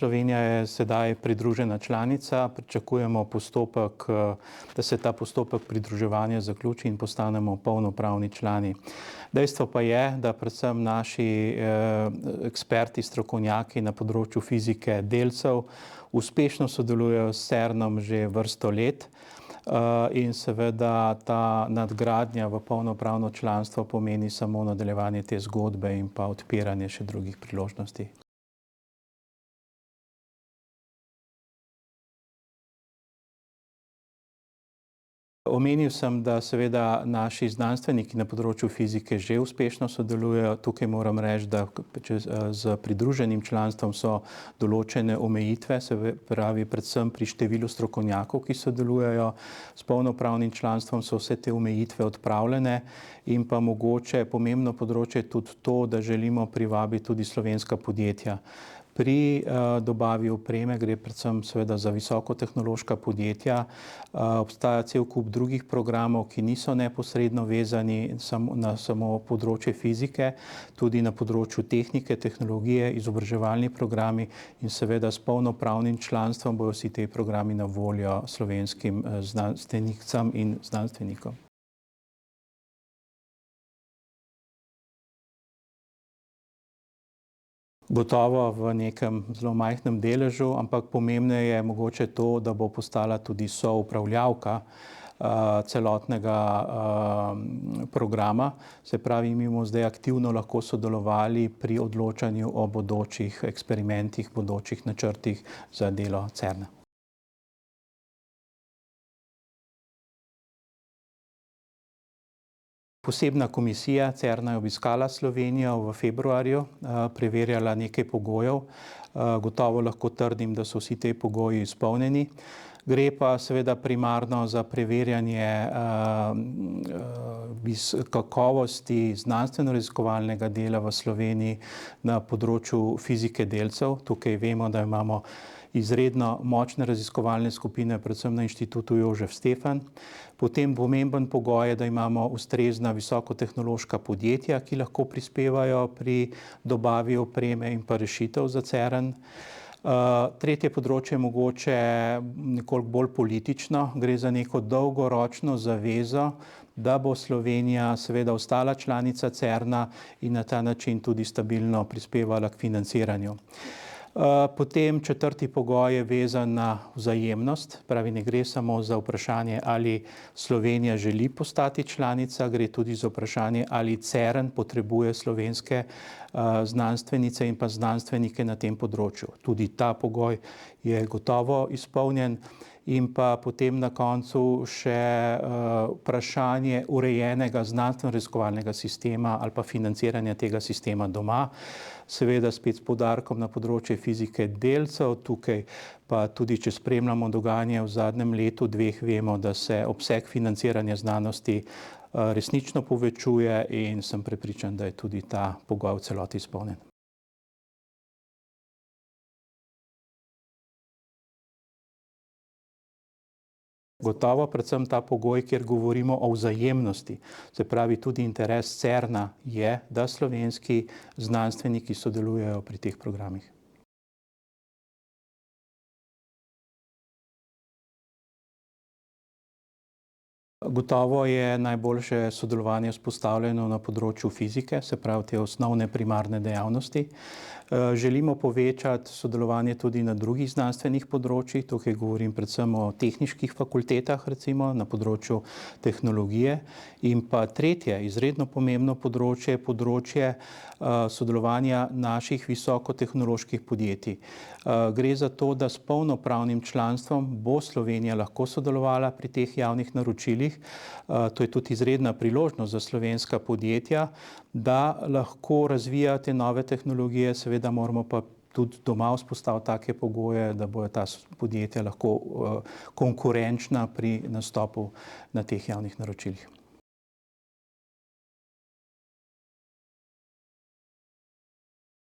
Slovenija je sedaj pridružena članica, pričakujemo postopek, da se ta postopek pridruževanja zaključi in postanemo polnopravni člani. Dejstvo pa je, da predvsem naši eksperti, strokovnjaki na področju fizike delcev uspešno sodelujejo s CERN-om že vrsto let. In seveda ta nadgradnja v polnopravno članstvo pomeni samo nadaljevanje te zgodbe in pa odpiranje še drugih priložnosti. Omenil sem, da seveda naši znanstveniki na področju fizike že uspešno sodelujejo. Tukaj moram reči, da z pridruženim članstvom so določene omejitve, se pravi predvsem pri številu strokovnjakov, ki sodelujejo. S polnopravnim članstvom so vse te omejitve odpravljene in pa mogoče pomembno področje je tudi to, da želimo privabiti tudi slovenska podjetja. Pri dobavi opreme gre predvsem seveda za visokotehnološka podjetja. Obstaja cel kup drugih programov, ki niso neposredno vezani na samo področje fizike, tudi na področju tehnike, tehnologije, izobraževalni programi in seveda s polnopravnim članstvom bodo vsi ti programi na voljo slovenskim znanstvenicam in znanstvenikom. Gotovo v nekem zelo majhnem deležu, ampak pomembneje je mogoče to, da bo postala tudi soupravljavka celotnega programa. Se pravi, mi bomo zdaj aktivno lahko sodelovali pri odločanju o bodočih eksperimentih, bodočih načrtih za delo CERN-a. Posebna komisija CERN-a je obiskala Slovenijo v februarju, preverjala nekaj pogojev. Gotovo lahko trdim, da so vsi ti pogoji izpolnjeni. Gre pa seveda primarno za preverjanje kakovosti znanstveno-raziskovalnega dela v Sloveniji na področju fizike delcev. Tukaj vemo, da imamo izredno močne raziskovalne skupine, predvsem na Inštitutu Jožef Stefan. Potem pomemben pogoj je, da imamo ustrezna visokotehnološka podjetja, ki lahko prispevajo pri dobavi opreme in pa rešitev za CERN. Tretje področje je mogoče nekoliko bolj politično. Gre za neko dolgoročno zavezo, da bo Slovenija seveda ostala članica CERN-a in na ta način tudi stabilno prispevala k financiranju. Potem četrti pogoj je vezan na vzajemnost, pravi ne gre samo za vprašanje, ali Slovenija želi postati članica, gre tudi za vprašanje, ali CERN potrebuje slovenske znanstvenice in pa znanstvenike na tem področju. Tudi ta pogoj je gotovo izpolnjen. In pa potem na koncu še vprašanje urejenega znanstveno-raziskovalnega sistema ali pa financiranja tega sistema doma. Seveda spet s poudarkom na področje fizike delcev. Tukaj pa tudi, če spremljamo dogajanje v zadnjem letu, dveh, vemo, da se obseg financiranja znanosti resnično povečuje in sem prepričan, da je tudi ta pogoj v celoti izpolnjen. Gotovo predvsem ta pogoj, kjer govorimo o vzajemnosti, se pravi tudi interes CERN-a je, da slovenski znanstveniki sodelujejo pri teh programih. Gotovo je najboljše sodelovanje vzpostavljeno na področju fizike, se pravi te osnovne primarne dejavnosti. Želimo povečati sodelovanje tudi na drugih znanstvenih področjih. Tukaj govorim predvsem o tehniških fakultetah, recimo na področju tehnologije. In pa tretje, izredno pomembno področje je področje sodelovanja naših visokotehnoloških podjetij. Gre za to, da s polnopravnim članstvom bo Slovenija lahko sodelovala pri teh javnih naročilih. To je tudi izredna priložnost za slovenska podjetja, da lahko razvijajo te nove tehnologije, seveda moramo pa tudi doma vzpostaviti take pogoje, da bodo ta podjetja lahko konkurenčna pri nastopu na teh javnih naročilih.